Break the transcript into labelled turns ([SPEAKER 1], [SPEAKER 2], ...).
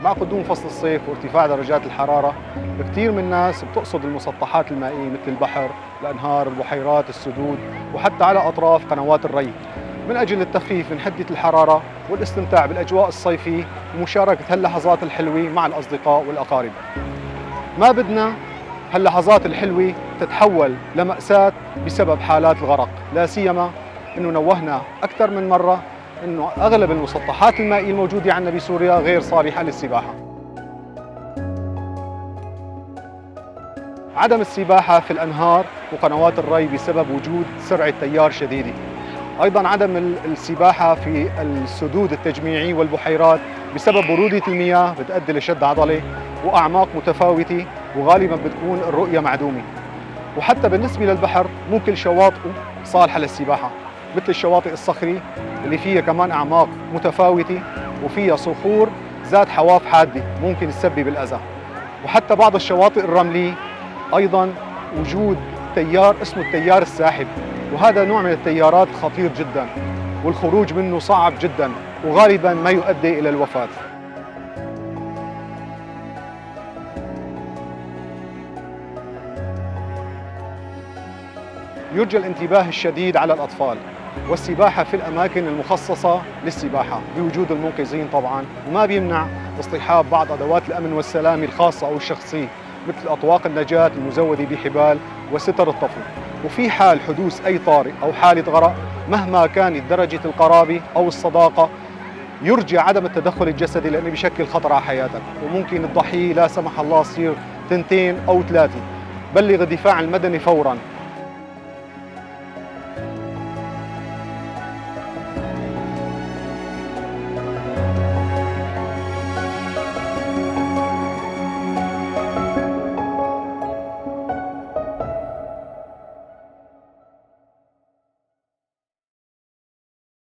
[SPEAKER 1] مع قدوم فصل الصيف وارتفاع درجات الحرارة، كثير من الناس بتقصد المسطحات المائية مثل البحر، الأنهار، البحيرات، السدود، وحتى على أطراف قنوات الري، من أجل التخفيف من حدة الحرارة والاستمتاع بالأجواء الصيفية ومشاركة هاللحظات الحلوة مع الأصدقاء والأقارب. ما بدنا هاللحظات الحلوة تتحول لمأساة بسبب حالات الغرق، لا سيما أنه نوهنا أكثر من مرة أنه أغلب المسطحات المائية الموجودة عندنا بسوريا غير صالحة للسباحة. عدم السباحة في الأنهار وقنوات الري بسبب وجود سرعة تيار شديدة. أيضاً عدم السباحة في السدود التجميعية والبحيرات بسبب برودة المياه بتؤدي لشد عضلي وأعماق متفاوتة، وغالباً بتكون الرؤية معدومة. وحتى بالنسبة للبحر مو كل شواطئه صالحة للسباحة، مثل الشواطئ الصخري اللي فيها كمان أعماق متفاوتة وفيها صخور ذات حواف حادة ممكن تسبب الأذى. وحتى بعض الشواطئ الرملية أيضاً وجود تيار اسمه التيار الساحب، وهذا نوع من التيارات خطير جداً والخروج منه صعب جداً وغالباً ما يؤدي إلى الوفاة. يرجى الانتباه الشديد على الأطفال والسباحة في الأماكن المخصصة للسباحة بوجود المنقذين طبعاً، وما بيمنع اصطحاب بعض أدوات الأمن والسلامة الخاصة أو الشخصية مثل أطواق النجاة المزودة بحبال وستر الطفل. وفي حال حدوث أي طارئ أو حالة غرق مهما كانت درجة القرابة أو الصداقة يرجى عدم التدخل الجسدي، لأنه بيشكل خطر على حياتك وممكن الضحية لا سمح الله تصير 2 أو 3. بلغ الدفاع المدني فوراً